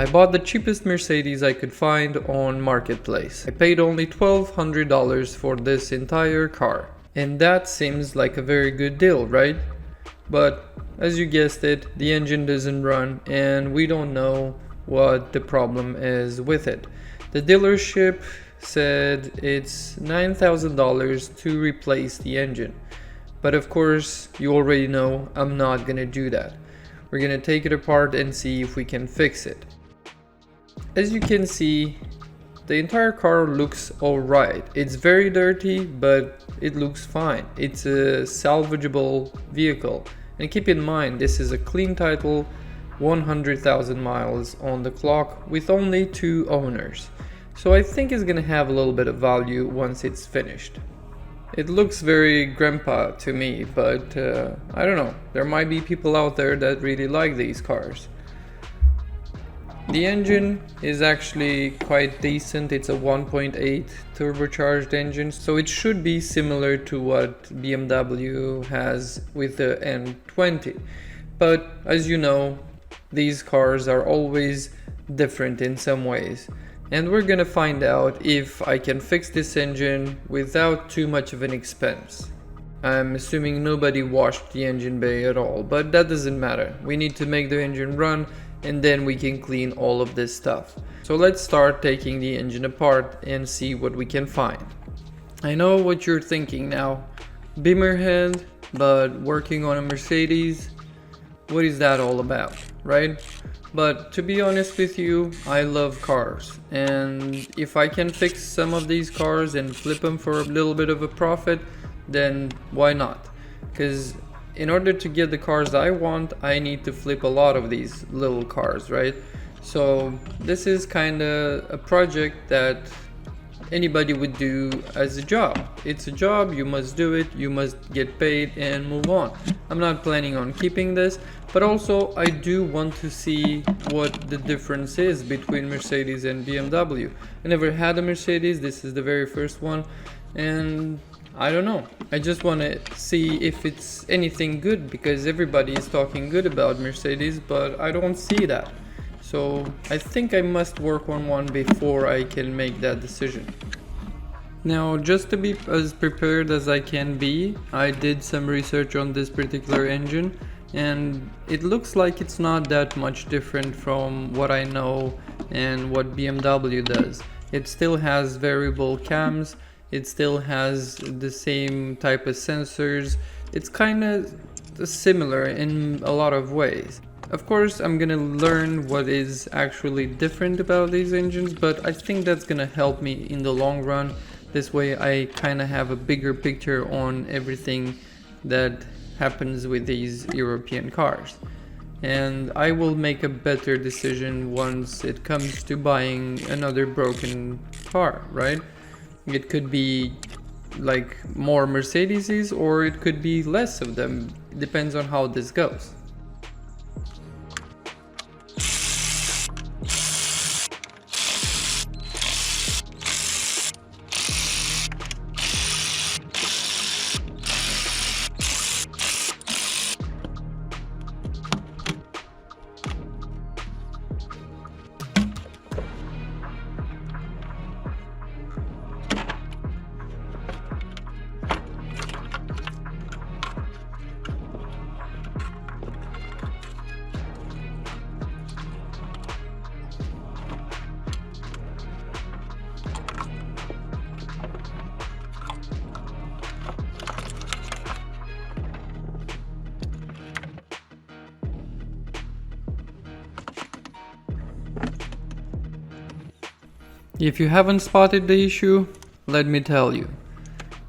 I bought the cheapest Mercedes I could find on Marketplace. I paid only $1,200 for this entire car. And that seems like a very good deal, right? But as you guessed it, the engine doesn't run and we don't know what the problem is with it. The dealership said it's $9,000 to replace the engine. But of course, you already know I'm not gonna do that. We're gonna take it apart and see if we can fix it. As you can see, the entire car looks alright. It's very dirty, but it looks fine. It's a salvageable vehicle. And keep in mind, this is a clean title, 100,000 miles on the clock with only 2 owners. So I think it's gonna have a little bit of value once it's finished. It looks very grandpa to me, but I don't know. There might be people out there that really like these cars. The engine is actually quite decent. It's a 1.8 turbocharged engine, so it should be similar to what BMW has with the N20. But as you know, these cars are always different in some ways. And we're gonna find out if I can fix this engine without too much of an expense. I'm assuming nobody washed the engine bay at all, but that doesn't matter. We need to make the engine run and then we can clean all of this stuff. So let's start taking the engine apart and see what we can find. I know what you're thinking now. BIMMERHEAD, but working on a Mercedes? What is that all about, right? But to be honest with you, I love cars, and if I can fix some of these cars and flip them for a little bit of a profit, then why not? Because in order to get the cars I want, I need to flip a lot of these little cars, right? So this is kind of a project that anybody would do as a job. It's a job, you must do it, you must get paid and move on. I'm not planning on keeping this, but also I do want to see what the difference is between Mercedes and BMW. I never had a Mercedes, this is the very first one, and I don't know. I just want to see if it's anything good, because everybody is talking good about Mercedes, but I don't see that. So I think I must work on one before I can make that decision. Now, just to be as prepared as I can be, I did some research on this particular engine, and it looks like it's not that much different from what I know and what BMW does. It still has variable cams, it still has the same type of sensors. It's kind of similar in a lot of ways. Of course, I'm gonna learn what is actually different about these engines, but I think that's gonna help me in the long run. This way I kind of have a bigger picture on everything that happens with these European cars. And I will make a better decision once it comes to buying another broken car, right? It could be like more Mercedeses, or it could be less of them. It depends on how this goes. If you haven't spotted the issue, let me tell you.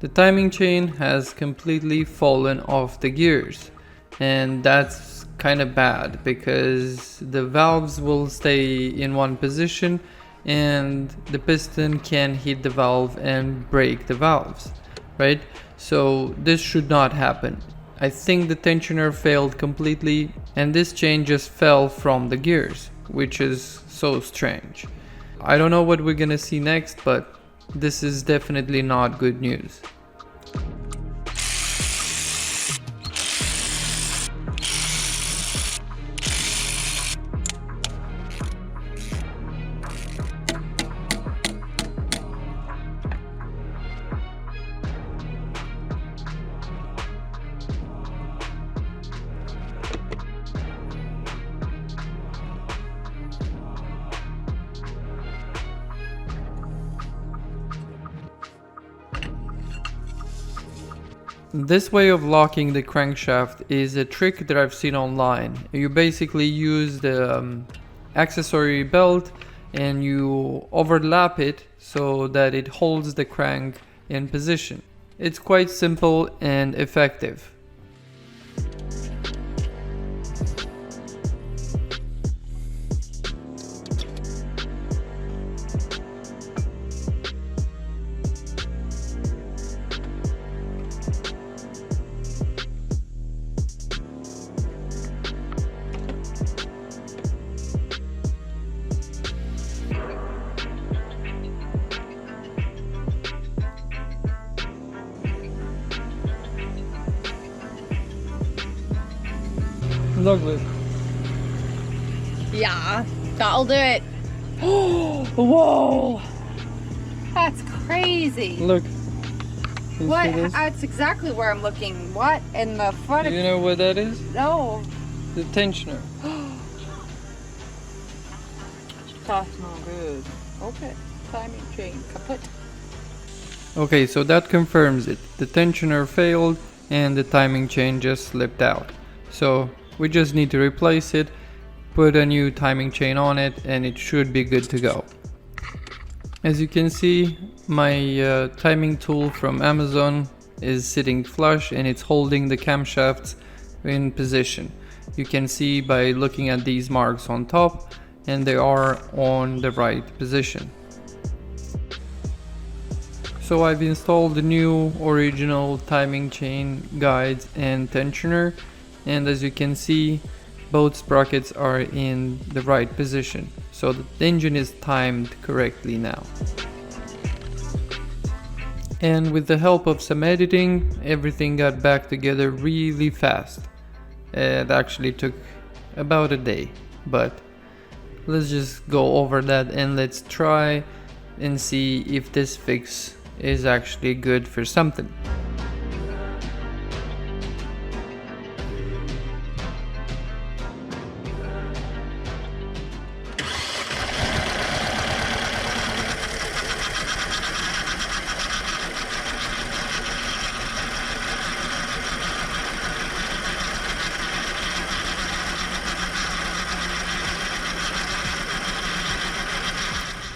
The timing chain has completely fallen off the gears, and that's kind of bad because the valves will stay in one position and the piston can hit the valve and break the valves, right? So this should not happen. I think the tensioner failed completely and this chain just fell from the gears, which is so strange. I don't know what we're gonna see next, but this is definitely not good news. This way of locking the crankshaft is a trick that I've seen online. You basically use the accessory belt and you overlap it so that it holds the crank in position. It's quite simple and effective. Lovely. Yeah, that'll do it. Whoa! That's crazy. Look. What? That's exactly where I'm looking. What in the front? Do you know what that is? No. The tensioner. That's not good. Okay. Timing chain kaput. Okay, so that confirms it. The tensioner failed and the timing chain just slipped out. So we just need to replace it, put a new timing chain on it, and it should be good to go. As you can see, my timing tool from Amazon is sitting flush and it's holding the camshafts in position. You can see by looking at these marks on top, and they are on the right position. So I've installed the new original timing chain guides and tensioner, and as you can see, both sprockets are in the right position, so the engine is timed correctly now. And with the help of some editing, everything got back together really fast. It actually took about a day, but let's just go over that and let's try and see if this fix is actually good for something.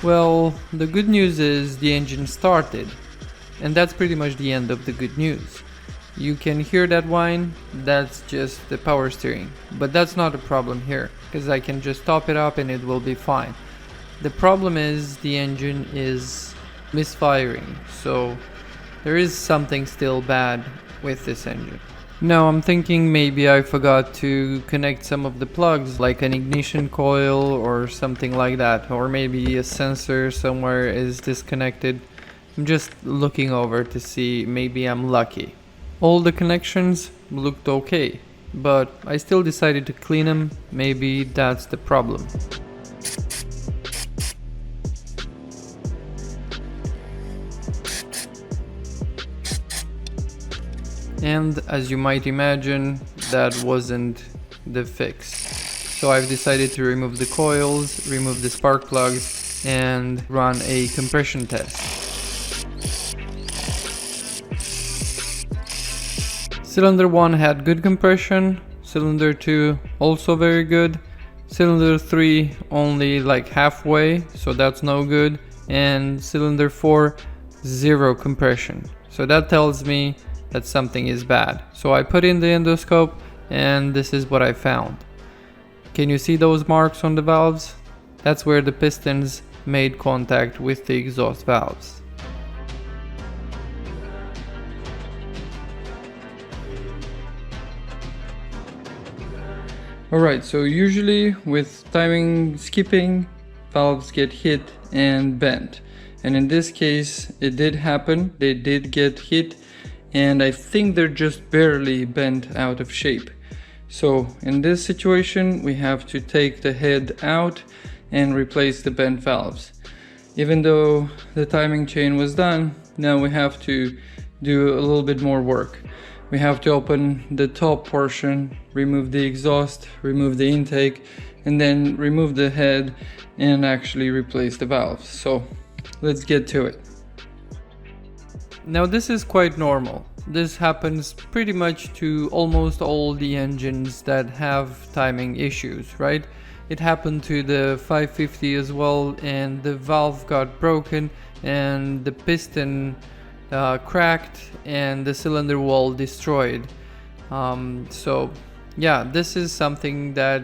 Well, the good news is the engine started, and that's pretty much the end of the good news. You can hear that whine, that's just the power steering, but that's not a problem here, because I can just top it up and it will be fine. The problem is the engine is misfiring, so there is something still bad with this engine. Now I'm thinking maybe I forgot to connect some of the plugs, like an ignition coil or something like that, or maybe a sensor somewhere is disconnected. I'm just looking over to see, maybe I'm lucky. All the connections looked okay, but I still decided to clean them. Maybe that's the problem. And as you might imagine, that wasn't the fix. So I've decided to remove the coils, remove the spark plugs, and run a compression test. Cylinder 1 had good compression, cylinder 2 also very good, cylinder 3 only like halfway, so that's no good, and cylinder 4 zero compression. So that tells me that something is bad. So I put in the endoscope and this is what I found. Can you see those marks on the valves? That's where the pistons made contact with the exhaust valves. Alright, so usually with timing skipping, valves get hit and bent. And in this case, it did happen. They did get hit, and I think they're just barely bent out of shape. So in this situation, we have to take the head out and replace the bent valves. Even though the timing chain was done, now we have to do a little bit more work. We have to open the top portion, remove the exhaust, remove the intake, and then remove the head and actually replace the valves. So let's get to it. Now this is quite normal. This happens pretty much to almost all the engines that have timing issues, right? It happened to the 550 as well, and the valve got broken and the piston cracked and the cylinder wall destroyed. So yeah, this is something that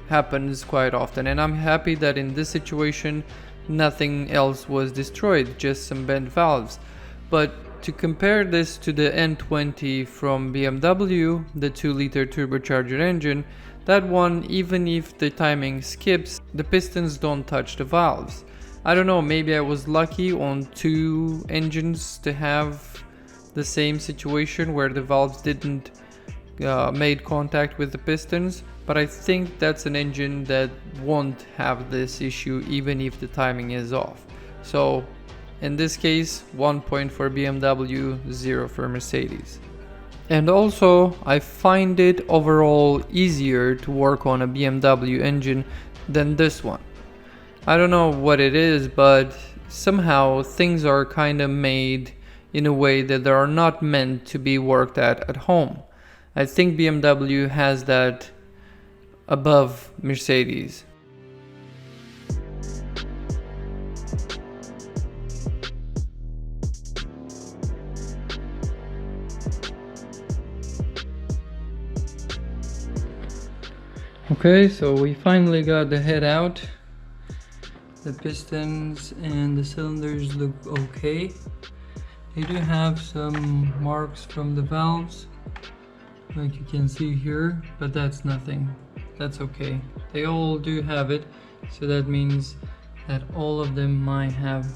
happens quite often, and I'm happy that in this situation nothing else was destroyed, just some bent valves. But to compare this to the N20 from BMW, the 2-liter turbocharged engine, that one, even if the timing skips, the pistons don't touch the valves. I don't know, maybe I was lucky on 2 engines to have the same situation where the valves didn't made contact with the pistons, but I think that's an engine that won't have this issue even if the timing is off. So in this case, 1 point for BMW, 0 for Mercedes. And also, I find it overall easier to work on a BMW engine than this one. I don't know what it is, but somehow things are kind of made in a way that they are not meant to be worked at home. I think BMW has that above Mercedes. Okay, so we finally got the head out. The pistons and the cylinders look okay. They do have some marks from the valves, like you can see here, but that's nothing. That's okay. They all do have it, so that means that all of them might have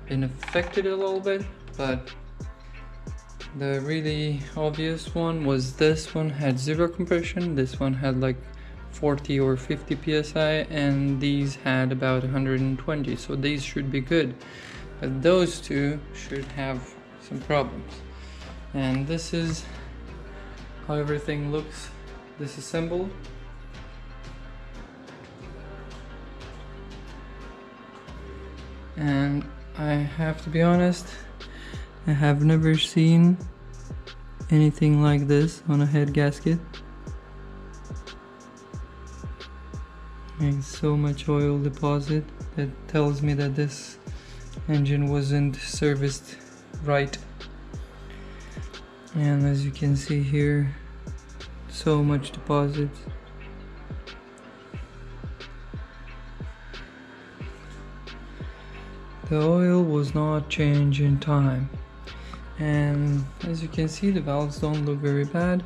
been affected a little bit, but the really obvious one was this one had 0 compression, this one had like 40 or 50 psi, and these had about 120, so these should be good, but those two should have some problems. And this is how everything looks disassembled. And I have to be honest, I have never seen anything like this on a head gasket. There's so much oil deposit that tells me that this engine wasn't serviced right. And as you can see here, so much deposit. The oil was not changed in time. And as you can see, the valves don't look very bad.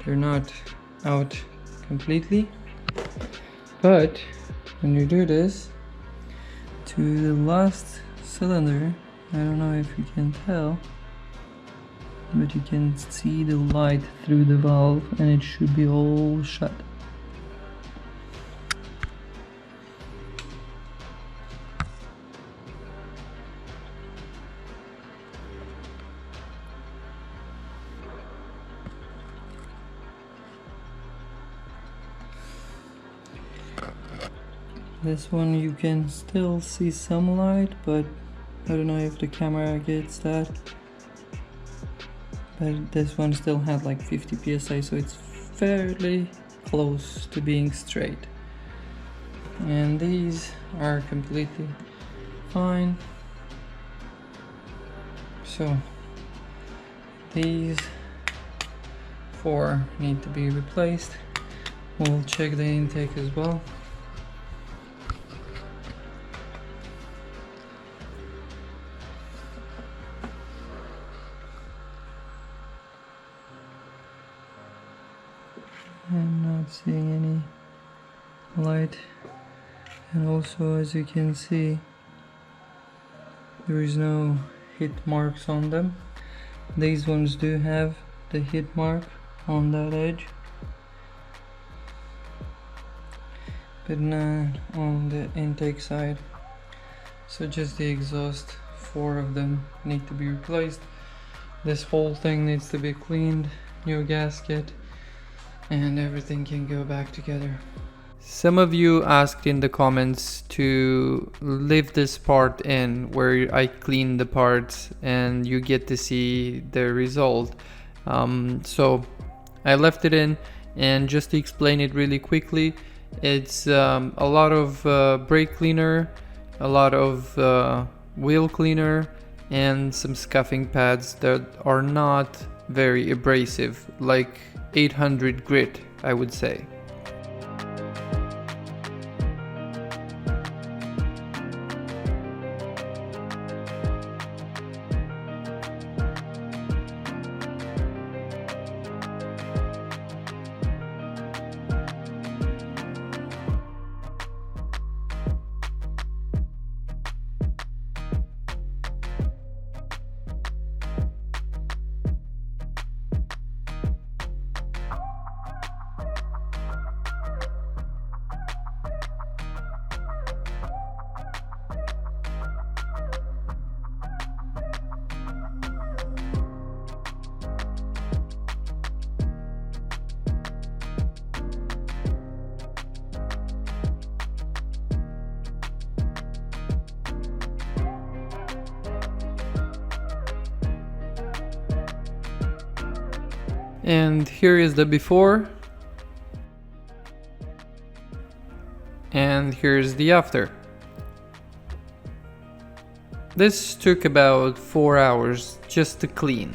They're not out completely. But when you do this to the last cylinder, I don't know if you can tell, but you can see the light through the valve and it should be all shut. This one you can still see some light, but I don't know if the camera gets that. But this one still had like 50 psi, so it's fairly close to being straight. And these are completely fine. So these 4 need to be replaced. We'll check the intake as well. I'm not seeing any light, and also as you can see, there is no hit marks on them. These ones do have the hit mark on that edge, but not on the intake side. So just the exhaust, 4 of them need to be replaced. This whole thing needs to be cleaned, new gasket, and everything can go back together. Some of you asked in the comments to leave this part in where I clean the parts and you get to see the result. So I left it in, and just to explain it really quickly, it's a lot of brake cleaner, a lot of wheel cleaner, and some scuffing pads that are not very abrasive, like 800 grit, I would say. And here is the before, and here's the after. This took about 4 hours just to clean.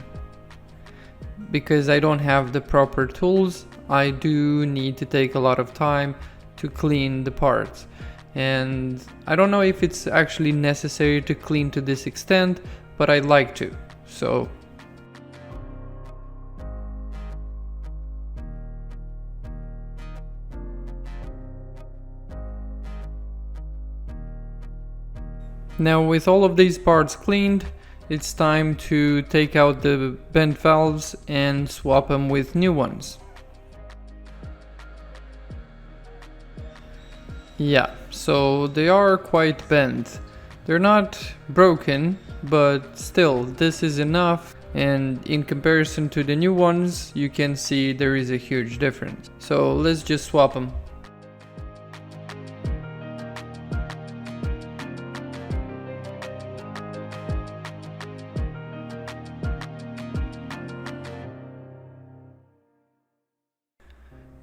Because I don't have the proper tools, I do need to take a lot of time to clean the parts. And I don't know if it's actually necessary to clean to this extent, but I like to, so. Now with all of these parts cleaned, it's time to take out the bent valves and swap them with new ones. Yeah, so they are quite bent. They're not broken, but still, this is enough, and in comparison to the new ones, you can see there is a huge difference. So let's just swap them.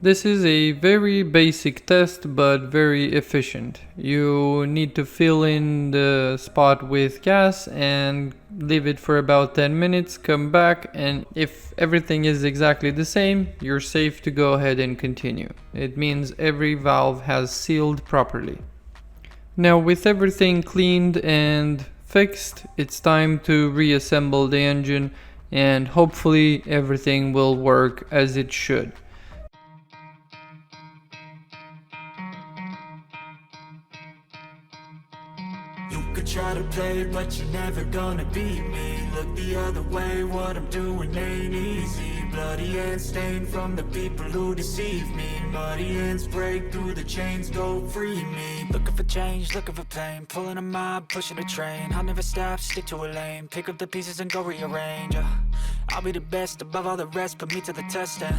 This is a very basic test, but very efficient. You need to fill in the spot with gas and leave it for about 10 minutes, come back, and if everything is exactly the same, you're safe to go ahead and continue. It means every valve has sealed properly. Now with everything cleaned and fixed, it's time to reassemble the engine, and hopefully everything will work as it should. Try to play, but you're never gonna beat me. Look the other way, what I'm doing ain't easy. Bloody hands stained from the people who deceive me. Muddy hands break through the chains, go free me. Looking for change, looking for pain. Pulling a mob, pushing a train. I'll never stop, stick to a lane. Pick up the pieces and go rearrange. I'll be the best above all the rest, put me to the test and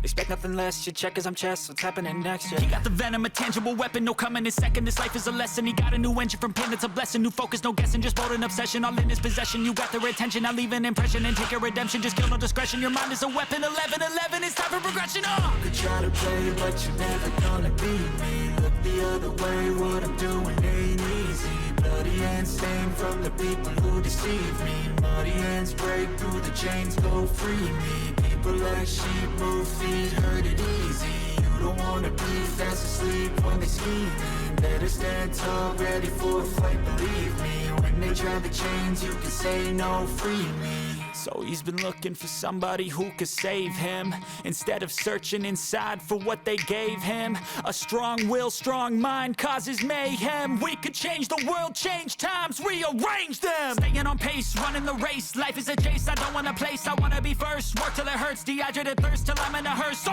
expect nothing less, you check as I'm chess, what's happening next, yeah. He got the venom, a tangible weapon, no coming in second. This life is a lesson, he got a new engine from pain, that's a blessing. New focus, no guessing, just bold and obsession. All in his possession, you got their attention. I'll leave an impression and take your redemption. Just kill no discretion, your mind is a weapon. 11-11, it's time for progression, You could try to play, but you're never gonna beat me. Look the other way, what I'm doing ain't easy. Bloody hands stained from the people who deceive me. Muddy hands break through the chains, go free me. People like sheep move feet, hurt it easy. You don't wanna be fast asleep when they scheming. Better stand tall, ready for a fight, believe me. When they try the chains, you can say no, free me. So he's been looking for somebody who could save him, instead of searching inside for what they gave him. A strong will, strong mind causes mayhem. We could change the world, change times, rearrange them. Staying on pace, running the race. Life is a chase, I don't want a place, I wanna be first. Work till it hurts, dehydrated thirst till I'm in a hearse.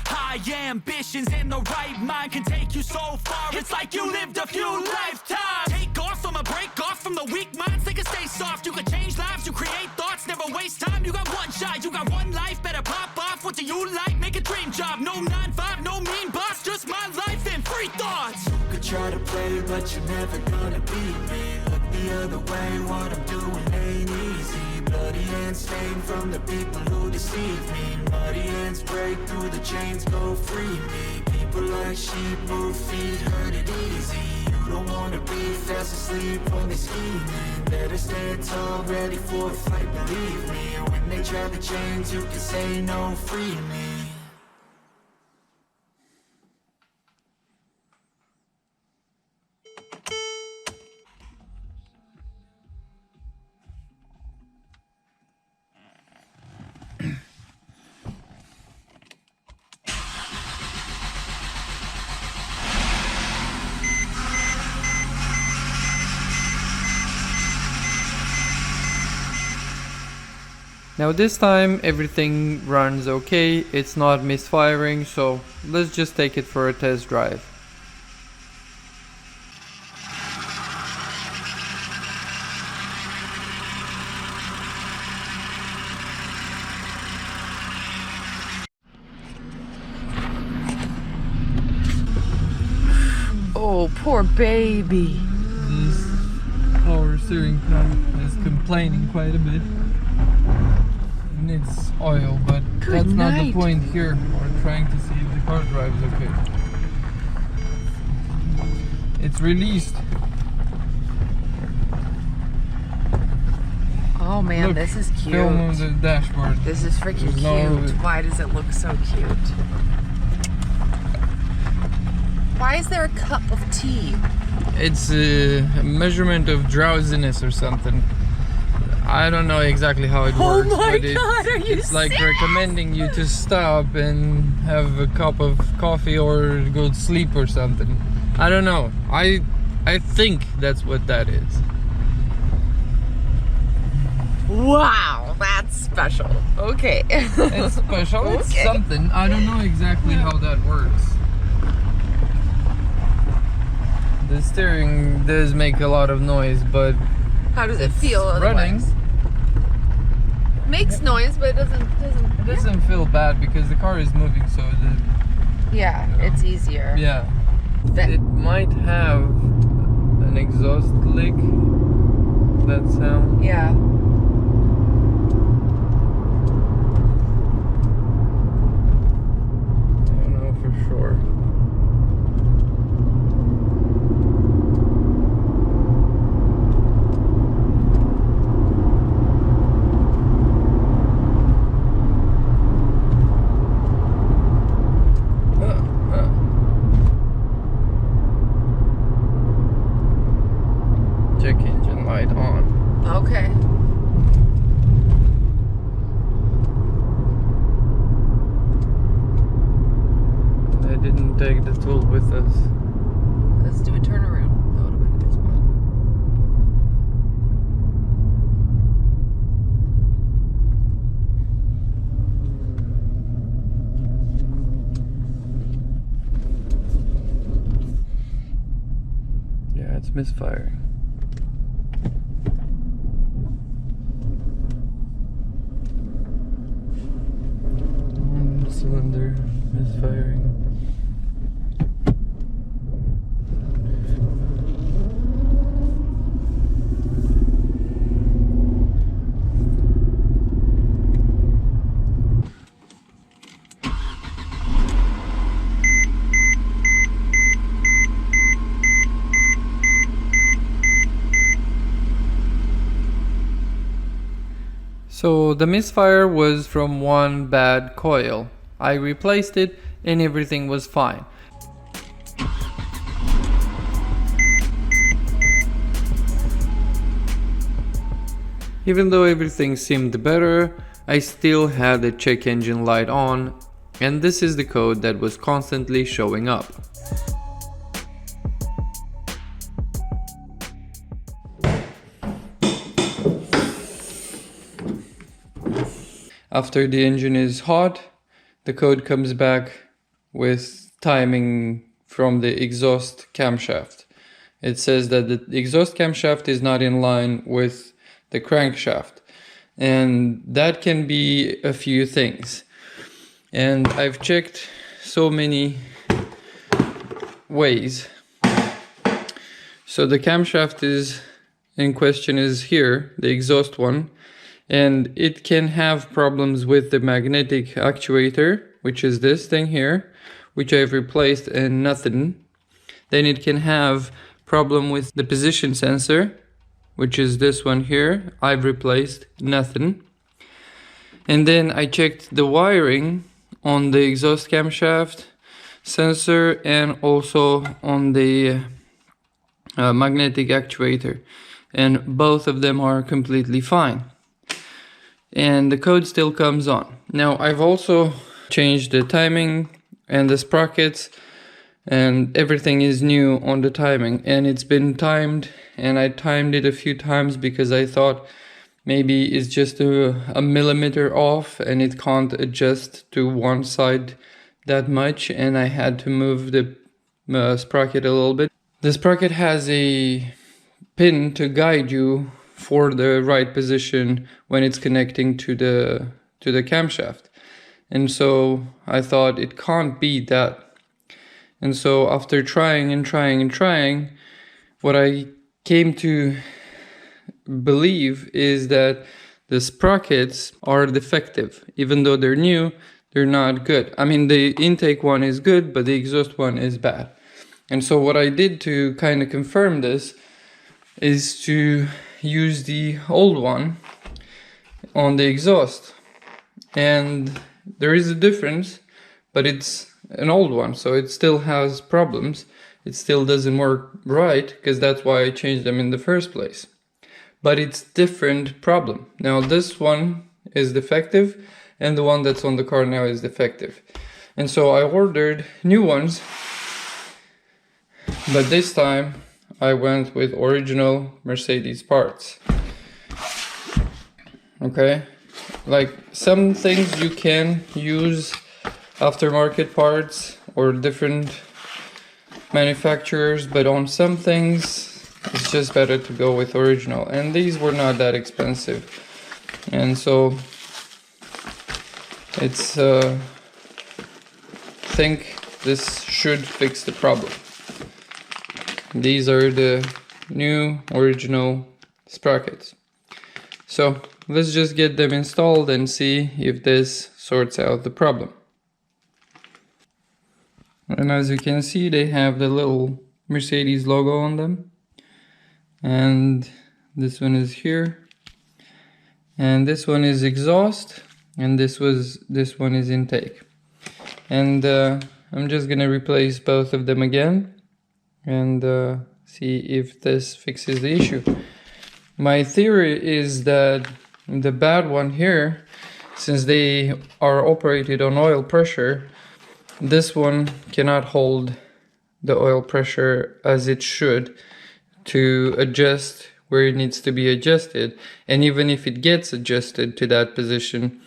High ambitions in the right mind can take you so far. It's like you lived a few lifetimes. Take off from a break off from the weak minds. They can stay soft. You can change lives. You create thoughts. Never waste time. You got one shot. You got one life. Better pop off. What do you like? Make a dream job. No 9-5. No mean boss. Just my life. try to play, but you're never gonna beat me. Look the other way, what I'm doing ain't easy. Bloody hands stained from the people who deceive me. Muddy hands break through the chains, go free me. People like sheep move feet, hurt it easy. You don't wanna be fast asleep when they're scheming. Better stand tall, ready for a fight, believe me. When they try the chains, you can say no, free me. Now this time everything runs okay, it's not misfiring, so let's just take it for a test drive. Oh, poor baby. This power steering pump is complaining quite a bit. It needs oil, but that's not the point here. We're trying to see if the car drives okay. It's released. Oh man, Look, this is cute. Film on the dashboard. This is freaking There's cute. Why does it look so cute? Why is there a cup of tea? It's a measurement of drowsiness or something. I don't know exactly how it works, my but God, are you it's like serious? recommending you to stop and have a cup of coffee or go to sleep or something. I don't know. I think that's what that is. Wow, that's special. Okay. It's special. It's Okay. something. I don't know exactly how that works. The steering does make a lot of noise, but How does it feel running. otherwise? Makes noise, but it It doesn't feel bad because the car is moving, so yeah, it's easier. yeah. But It might have an exhaust lick. That sound. yeah. I don't know for sure. Check engine light on. Okay. I didn't take the tool with us. Let's do a turnaround. That would have been a good spot. Yeah, it's misfiring. One cylinder misfiring. So the misfire was from one bad coil. I replaced it and everything was fine. Even though everything seemed better, I still had the check engine light on, and this is the code that was constantly showing up. After the engine is hot, the code comes back with timing from the exhaust camshaft. It says that the exhaust camshaft is not in line with the crankshaft, and that can be a few things. And I've checked so many ways, So the camshaft is in question is here, the exhaust one, and it can have problems with the magnetic actuator, which is this thing here, which I've replaced and nothing. Then it can have problem with the position sensor, which is this one here. I've replaced nothing. And then I checked the wiring on the exhaust camshaft sensor and also on the magnetic actuator, and both of them are completely fine, and the code still comes on. Now I've also changed the timing and the sprockets, and everything is new on the timing, and it's been timed, and I timed it a few times because I thought maybe it's just a millimeter off and it can't adjust to one side that much, and I had to move the sprocket a little bit. The sprocket has a pin to guide you for the right position when it's connecting to the camshaft, and so I thought it can't be that. And so after trying and trying and trying, what I came to believe is that the sprockets are defective. Even though they're new, they're not good. I mean, the intake one is good, but the exhaust one is bad. And so what I did to kind of confirm this is to use the old one on the exhaust. And there is a difference, but it's an old one, so it still has problems. It still doesn't work right, because that's why I changed them in the first place. But it's different problem. Now this one is defective, and the one that's on the car now is defective. And so I ordered new ones, but this time I went with original Mercedes parts. Okay, like some things you can use aftermarket parts or different manufacturers, but on some things it's just better to go with original, and these were not that expensive, and so it's I think this should fix the problem. These are the new original sprockets, so let's just get them installed and see if this sorts out the problem. And as you can see, they have the little Mercedes logo on them, and this one is here, and this one is exhaust, and this one is intake. And I'm just gonna replace both of them again and see if this fixes the issue. My theory is that the bad one here, since they are operated on oil pressure, this one cannot hold the oil pressure as it should to adjust where it needs to be adjusted. And even if it gets adjusted to that position,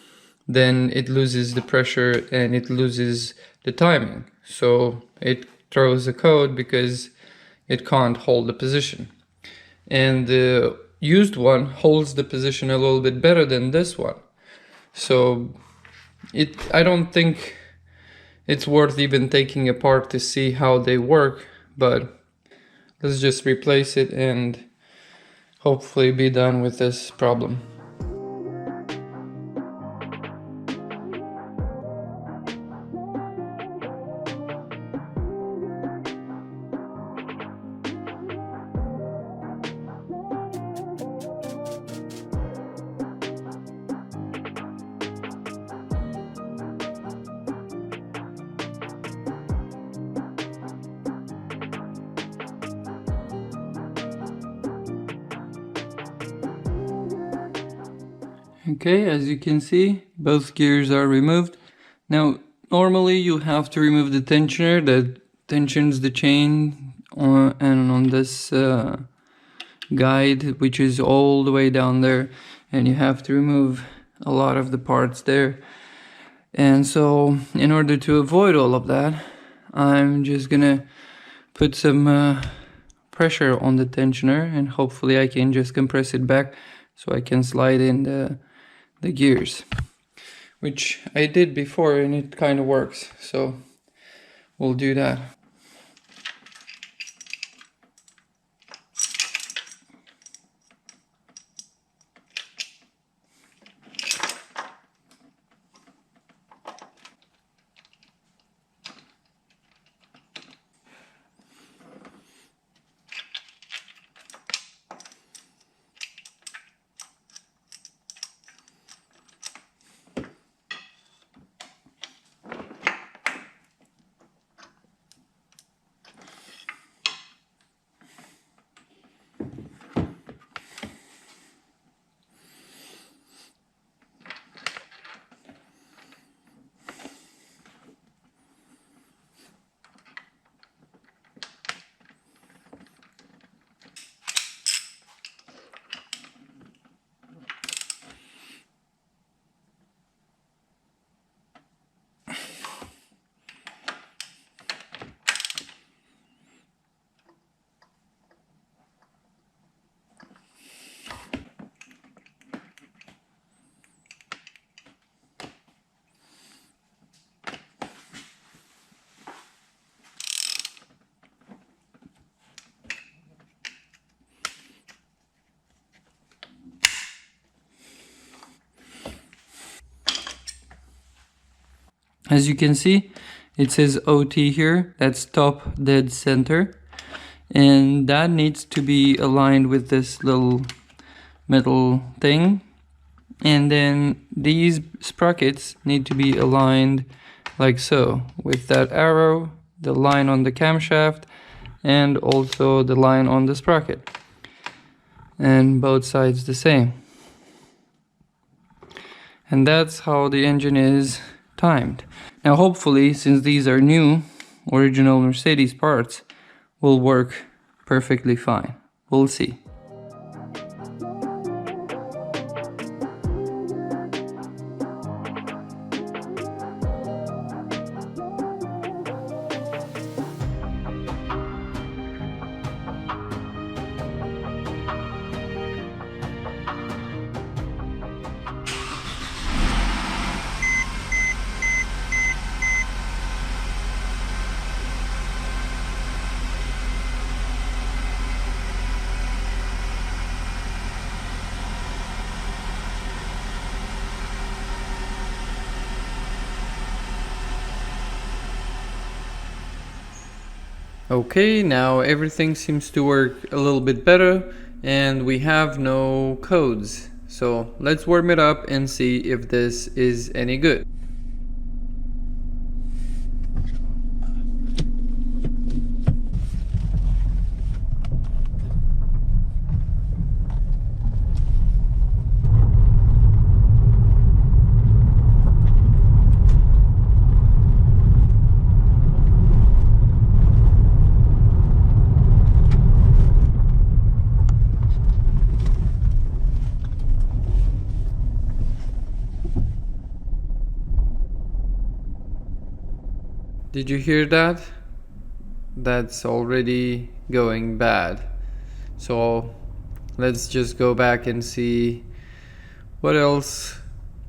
then it loses the pressure and it loses the timing. So it throws a code because it can't hold the position. And the used one holds the position a little bit better than this one. So I don't think it's worth even taking apart to see how they work, but let's just replace it and hopefully be done with this problem. Okay, as you can see, both gears are removed. Now, normally you have to remove the tensioner that tensions the chain and on this guide, which is all the way down there, and you have to remove a lot of the parts there. And so, in order to avoid all of that, I'm just gonna put some pressure on the tensioner, and hopefully I can just compress it back so I can slide in the gears, which I did before and it kind of works, so we'll do that. As you can see, it says OT here, that's top dead center. And that needs to be aligned with this little metal thing. And then these sprockets need to be aligned like so, with that arrow, the line on the camshaft, and also the line on the sprocket. And both sides the same. And that's how the engine is timed. Now hopefully, since these are new, original Mercedes parts, will work perfectly fine. We'll see. Okay, now everything seems to work a little bit better and we have no codes. So let's warm it up and see if this is any good. Did you hear that? That's already going bad. So let's just go back and see what else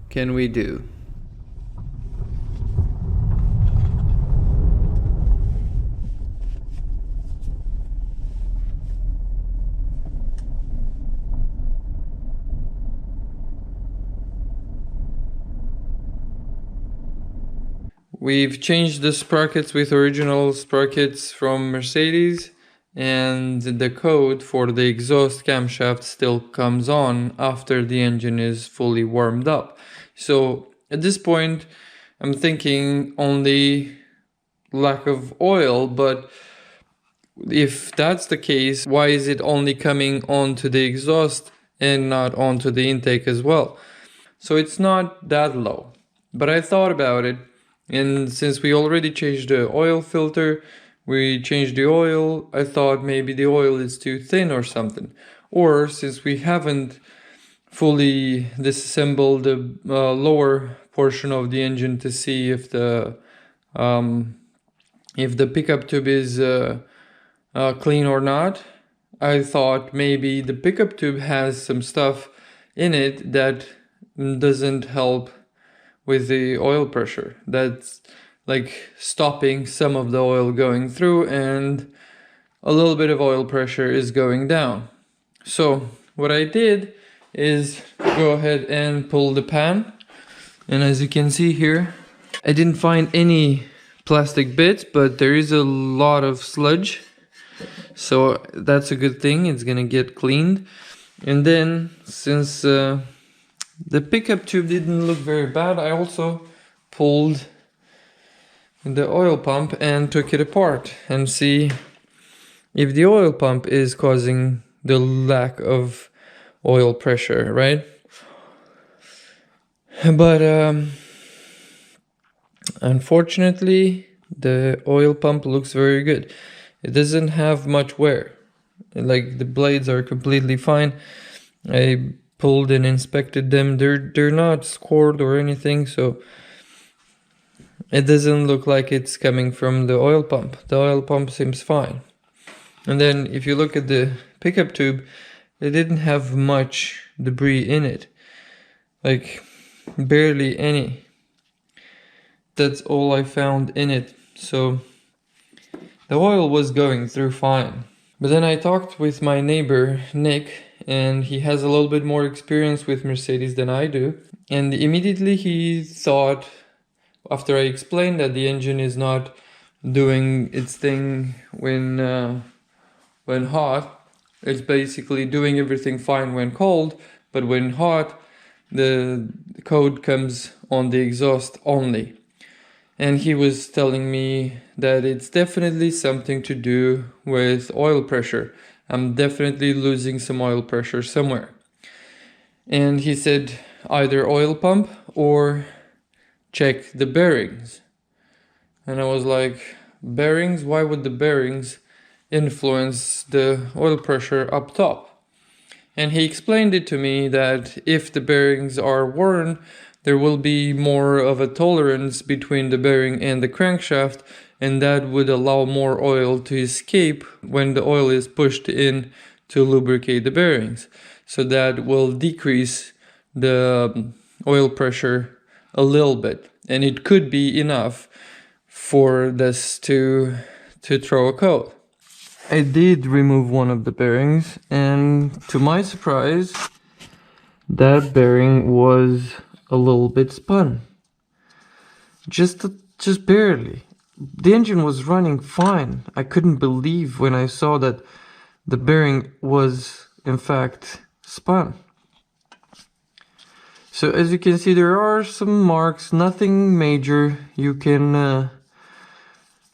can we do. We've changed the sprockets with original sprockets from Mercedes, and the code for the exhaust camshaft still comes on after the engine is fully warmed up. So at this point I'm thinking only lack of oil, but if that's the case, why is it only coming onto the exhaust and not onto the intake as well? So it's not that low, but I thought about it. And since we already changed the oil filter, we changed the oil, I thought maybe the oil is too thin or something. Or since we haven't fully disassembled the lower portion of the engine to see if the pickup tube is clean or not, I thought maybe the pickup tube has some stuff in it that doesn't help with the oil pressure. That's like stopping some of the oil going through, and a little bit of oil pressure is going down. So what I did is go ahead and pull the pan, and as you can see here, I didn't find any plastic bits, but there is a lot of sludge, so that's a good thing. It's gonna get cleaned. And then since the pickup tube didn't look very bad, I also pulled the oil pump and took it apart and see if the oil pump is causing the lack of oil pressure, right? But unfortunately, the oil pump looks very good. It doesn't have much wear. Like, the blades are completely fine. I pulled and inspected them. They're not scored or anything, so it doesn't look like it's coming from the oil pump. The oil pump seems fine. And then if you look at the pickup tube, it didn't have much debris in it, like barely any. That's all I found in it. So the oil was going through fine. But then I talked with my neighbor Nick, and he has a little bit more experience with Mercedes than I do, and immediately he thought after I explained that the engine is not doing its thing when hot, it's basically doing everything fine when cold, but when hot, the code comes on the exhaust only. And he was telling me that it's definitely something to do with oil pressure. I'm definitely losing some oil pressure somewhere. And he said either oil pump or check the bearings. And I was like, bearings? Why would the bearings influence the oil pressure up top? And he explained it to me that if the bearings are worn, there will be more of a tolerance between the bearing and the crankshaft, and that would allow more oil to escape when the oil is pushed in to lubricate the bearings. So that will decrease the oil pressure a little bit, and it could be enough for this to throw a code. I did remove one of the bearings, and to my surprise, that bearing was a little bit spun. Just barely. The engine was running fine. I couldn't believe when I saw that the bearing was in fact spun. So as you can see, there are some marks, nothing major. You can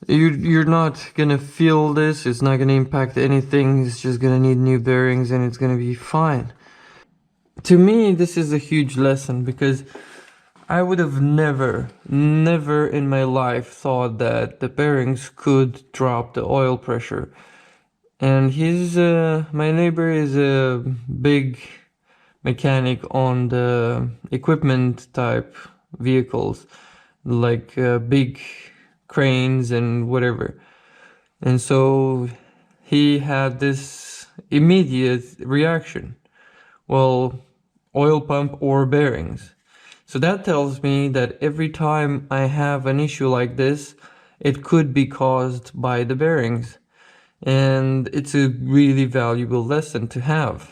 you're not gonna feel this, it's not gonna impact anything, it's just gonna need new bearings and it's gonna be fine. To me, this is a huge lesson, because I would have never in my life thought that the bearings could drop the oil pressure. And my neighbor is a big mechanic on the equipment type vehicles, like big cranes and whatever. And so he had this immediate reaction. Well, oil pump or bearings. So that tells me that every time I have an issue like this, it could be caused by the bearings. And it's a really valuable lesson to have.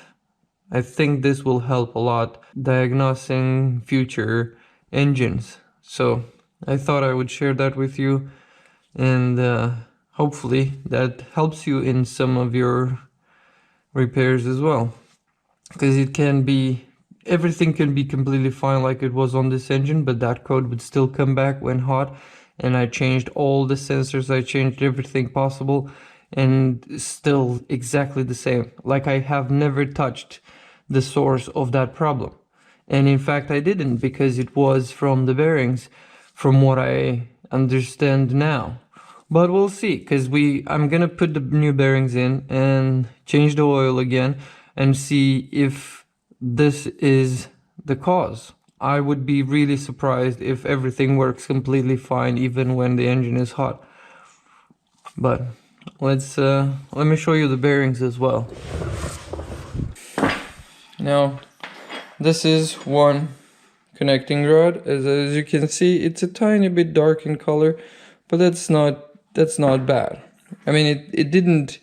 I think this will help a lot diagnosing future engines. So I thought I would share that with you, and hopefully that helps you in some of your repairs as well. Because everything can be completely fine like it was on this engine, but that code would still come back when hot. And I changed all the sensors, I changed everything possible, and still exactly the same. Like I have never touched the source of that problem. And in fact I didn't, because it was from the bearings, from what I understand now. But we'll see, because I'm gonna put the new bearings in and change the oil again and see if this is the cause. I would be really surprised if everything works completely fine even when the engine is hot. But let me show you the bearings as well. Now this is one connecting rod. As you can see, it's a tiny bit dark in color, but that's not bad. I mean, it didn't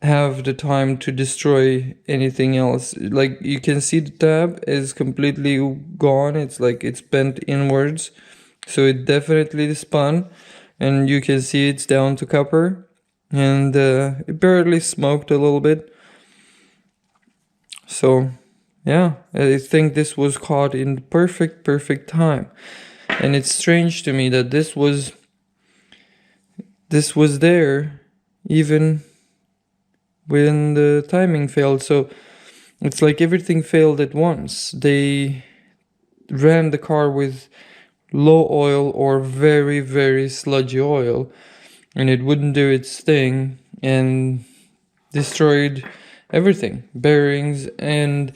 have the time to destroy anything else. Like you can see, the tab is completely gone. It's like it's bent inwards, so it definitely spun, and you can see it's down to copper, and it barely smoked a little bit. So yeah, I think this was caught in the perfect time. And it's strange to me that this was there even when the timing failed. So it's like everything failed at once. They ran the car with low oil or very sludgy oil, and it wouldn't do its thing and destroyed everything, bearings. And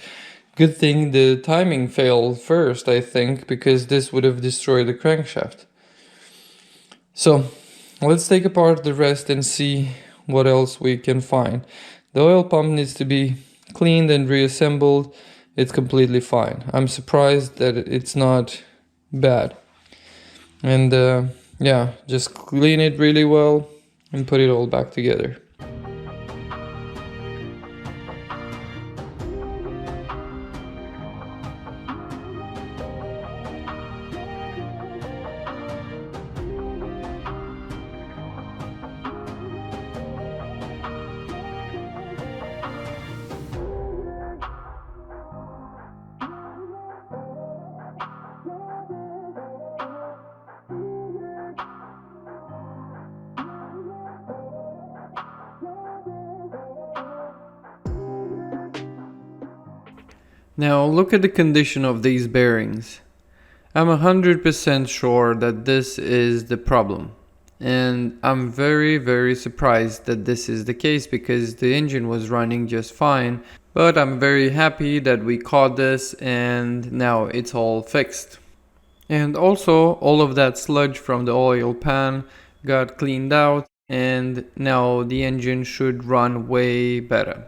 good thing the timing failed first, I think, because this would have destroyed the crankshaft. So let's take apart the rest and see what else we can find. The oil pump needs to be cleaned and reassembled. It's completely fine. I'm surprised that it's not bad. And yeah, just clean it really well and put it all back together. Now look at the condition of these bearings. I'm 100% sure that this is the problem. And I'm very surprised that this is the case because the engine was running just fine. But I'm very happy that we caught this and now it's all fixed. And also all of that sludge from the oil pan got cleaned out and now the engine should run way better.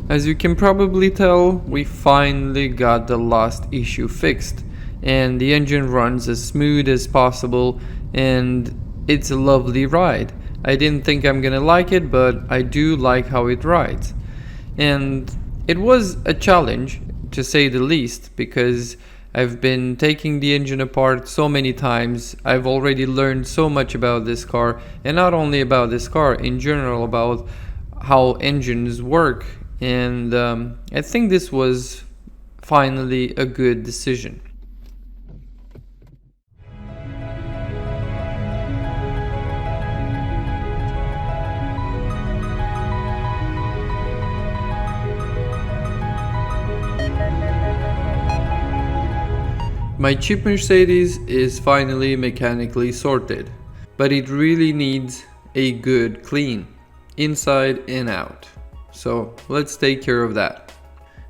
As you can probably tell, we finally got the last issue fixed and the engine runs as smooth as possible and it's a lovely ride. I didn't think I'm gonna like it, but I do like how it rides. And it was a challenge, to say the least, because I've been taking the engine apart so many times. I've already learned so much about this car, and not only about this car, in general about how engines work. And I think this was finally a good decision. My cheap Mercedes is finally mechanically sorted, but it really needs a good clean, inside and out. So let's take care of that.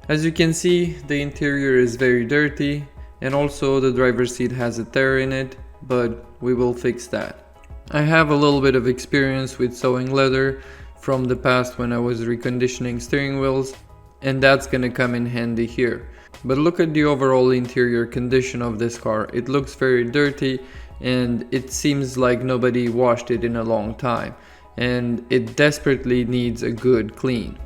As you can see, the interior is very dirty and also the driver's seat has a tear in it, but we will fix that. I have a little bit of experience with sewing leather from the past when I was reconditioning steering wheels, and that's gonna come in handy here. But look at the overall interior condition of this car. It looks very dirty and it seems like nobody washed it in a long time. And it desperately needs a good clean.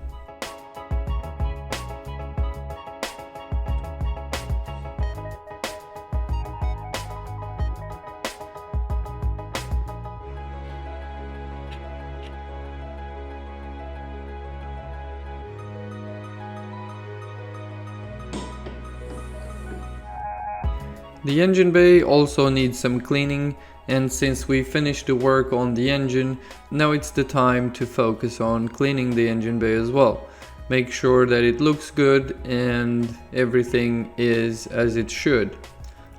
The engine bay also needs some cleaning, and since we finished the work on the engine, now it's the time to focus on cleaning the engine bay as well. Make sure that it looks good and everything is as it should.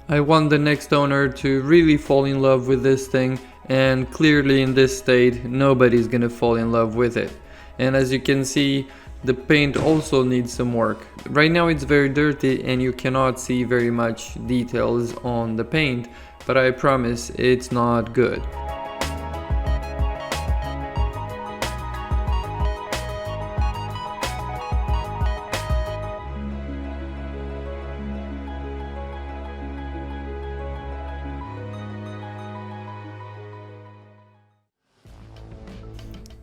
I want the next owner to really fall in love with this thing, and clearly in this state nobody's gonna fall in love with it. And as you can see, the paint also needs some work. Right now it's very dirty and you cannot see very much details on the paint, but I promise it's not good.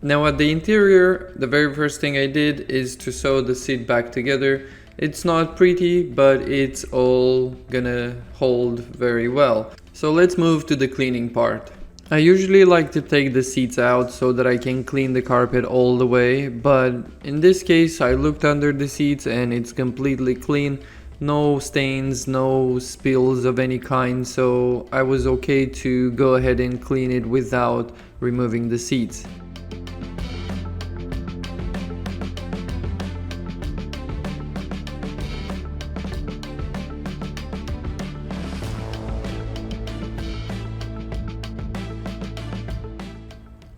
Now at the interior, the very first thing I did is to sew the seat back together. It's not pretty, but it's all gonna hold very well. So let's move to the cleaning part. I usually like to take the seats out so that I can clean the carpet all the way, but in this case I looked under the seats and it's completely clean, no stains, no spills of any kind, so I was okay to go ahead and clean it without removing the seats.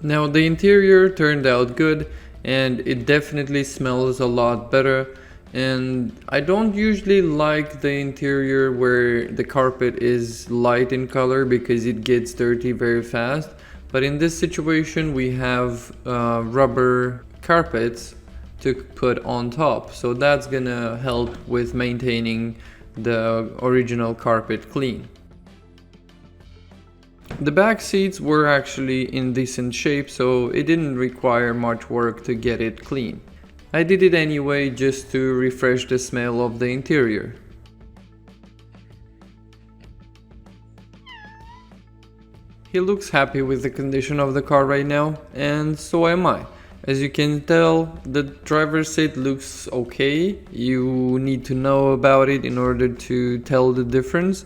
Now the interior turned out good, and it definitely smells a lot better, and I don't usually like the interior where the carpet is light in color because it gets dirty very fast, but in this situation we have rubber carpets to put on top, so that's gonna help with maintaining the original carpet clean. The back seats were actually in decent shape, so it didn't require much work to get it clean. I did it anyway just to refresh the smell of the interior. He looks happy with the condition of the car right now, and so am I. As you can tell, the driver's seat looks okay. You need to know about it in order to tell the difference.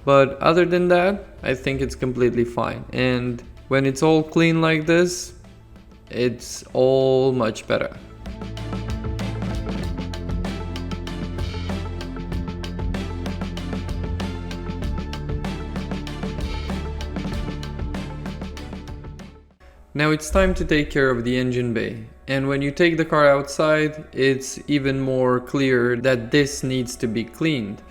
But other than that, I think it's completely fine. And when it's all clean like this, it's all much better. Now it's time to take care of the engine bay. And when you take the car outside, it's even more clear that this needs to be cleaned.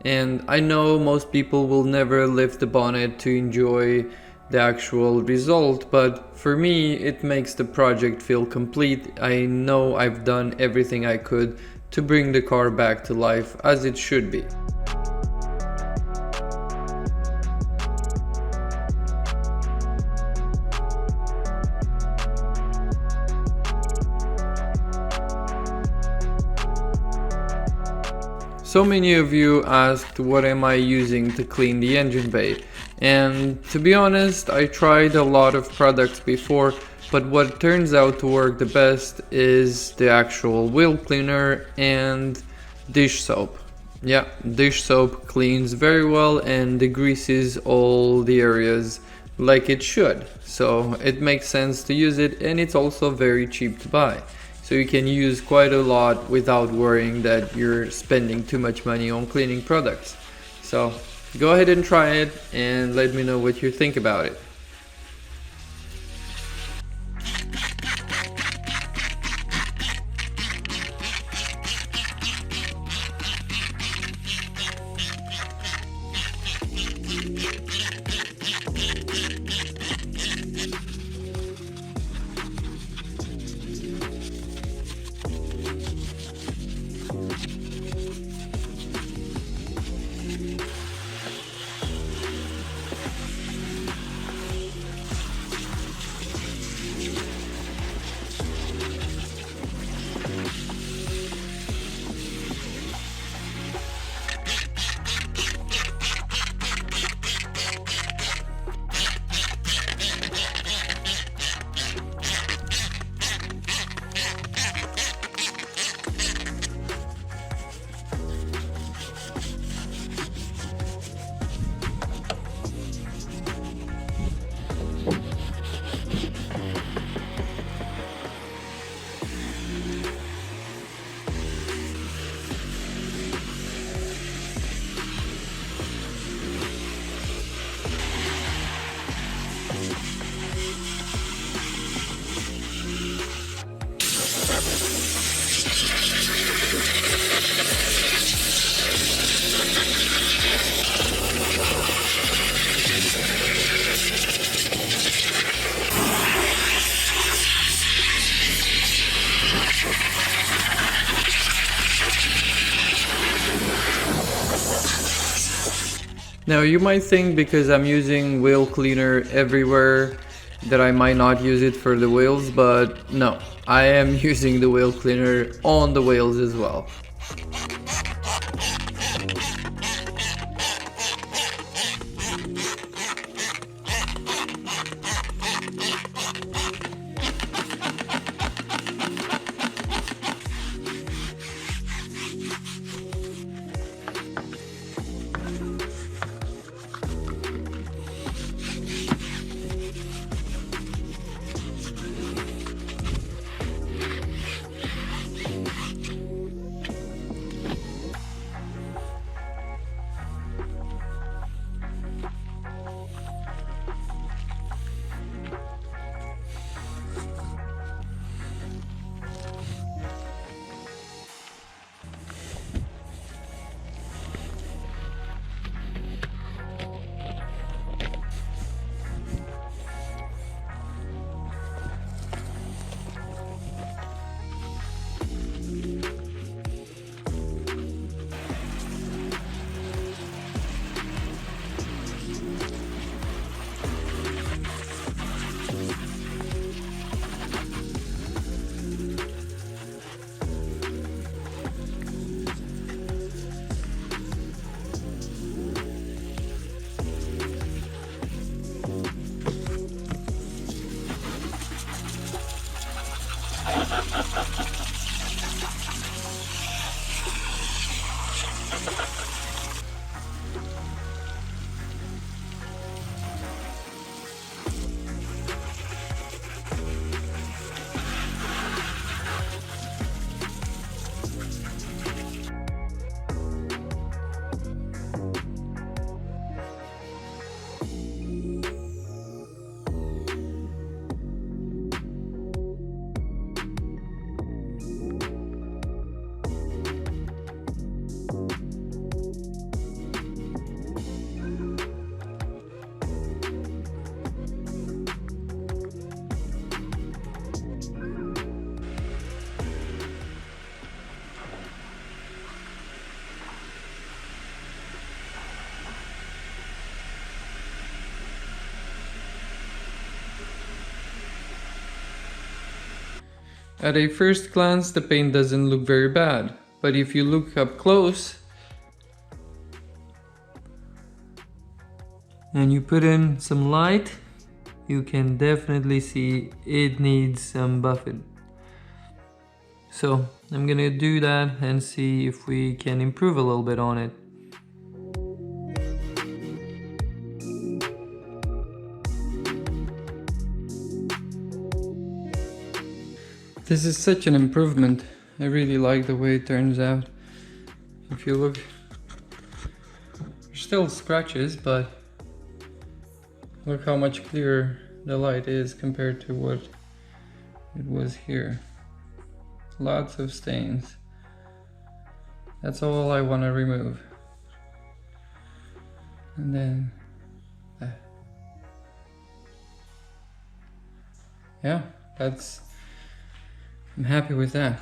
And I know most people will never lift the bonnet to enjoy the actual result, but for me it makes the project feel complete. I know I've done everything I could to bring the car back to life as it should be. So many of you asked what am I using to clean the engine bay, and to be honest, I tried a lot of products before, but what turns out to work the best is the actual wheel cleaner and dish soap. Yeah, dish soap cleans very well and degreases all the areas like it should, so it makes sense to use it, and it's also very cheap to buy. So you can use quite a lot without worrying that you're spending too much money on cleaning products. So go ahead and try it and let me know what you think about it. Now you might think because I'm using wheel cleaner everywhere that I might not use it for the wheels, but no, I am using the wheel cleaner on the wheels as well. At a first glance, the paint doesn't look very bad, but if you look up close and you put in some light, you can definitely see it needs some buffing. So I'm gonna do that and see if we can improve a little bit on it. This is such an improvement. I really like the way it turns out. If you look, there's still scratches, but look how much clearer the light is compared to what it was here. Lots of stains. That's all I want to remove. And then that. Yeah, I'm happy with that.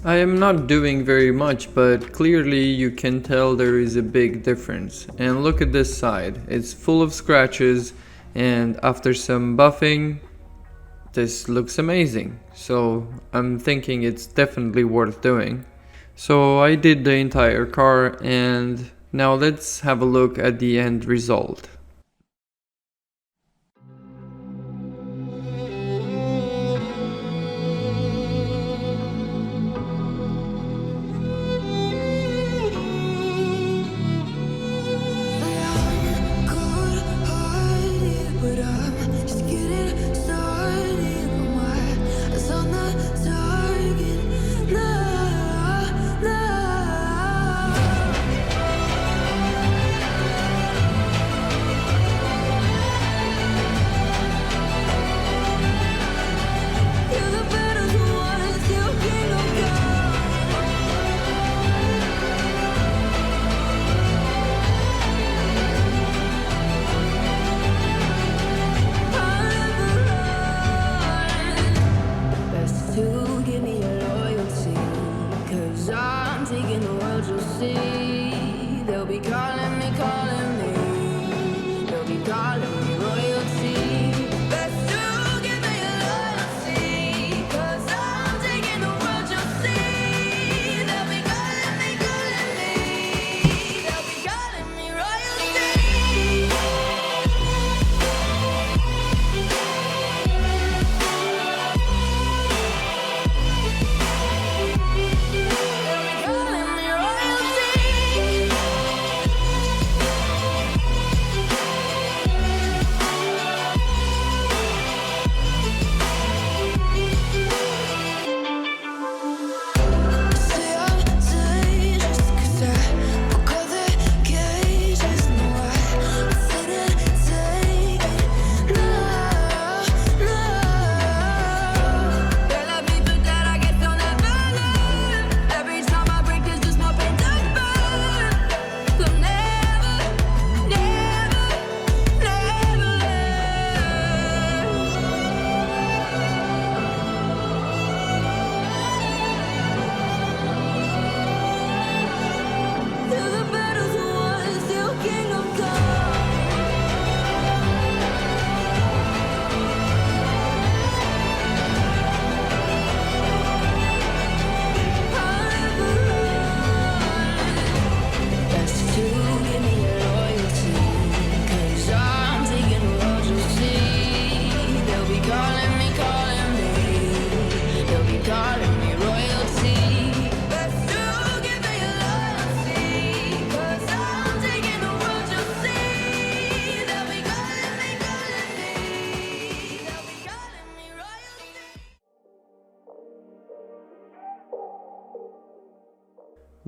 I am not doing very much, but clearly you can tell there is a big difference. And look at this side, it's full of scratches, and after some buffing, this looks amazing. So I'm thinking it's definitely worth doing. So I did the entire car, and now let's have a look at the end result.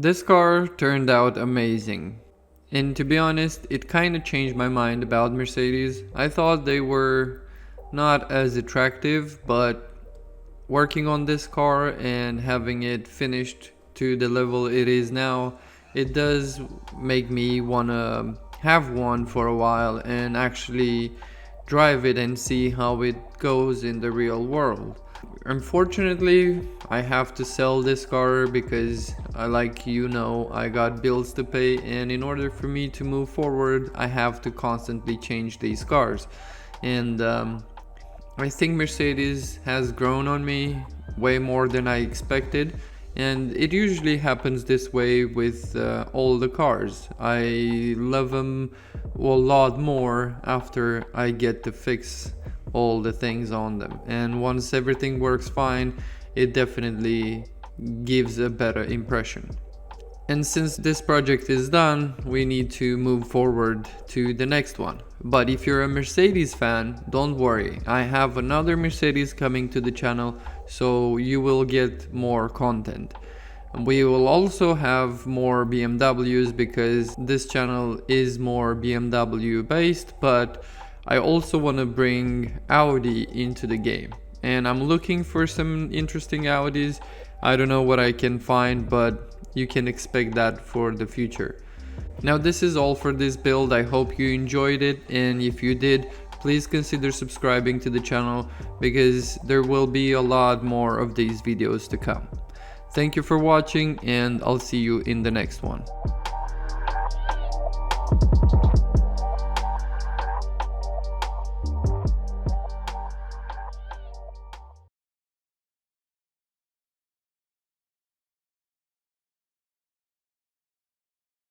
This car turned out amazing. And to be honest, it kind of changed my mind about Mercedes. I thought they were not as attractive, but working on this car and having it finished to the level it is now, it does make me wanna have one for a while and actually drive it and see how it goes in the real world. Unfortunately, I have to sell this car because I got bills to pay, and in order for me to move forward, I have to constantly change these cars. And I think Mercedes has grown on me way more than I expected, and it usually happens this way with all the cars. I love them a lot more after I get to fix all the things on them, and once everything works fine, it definitely gives a better impression. And since this project is done, we need to move forward to the next one. But if you're a Mercedes fan, don't worry, I have another Mercedes coming to the channel, so you will get more content. We will also have more BMWs because this channel is more BMW based, but I also want to bring Audi into the game. And I'm looking for some interesting Audis. I don't know what I can find, but you can expect that for the future. Now this is all for this build. I hope you enjoyed it, and if you did, please consider subscribing to the channel because there will be a lot more of these videos to come. Thank you for watching, and I'll see you in the next one.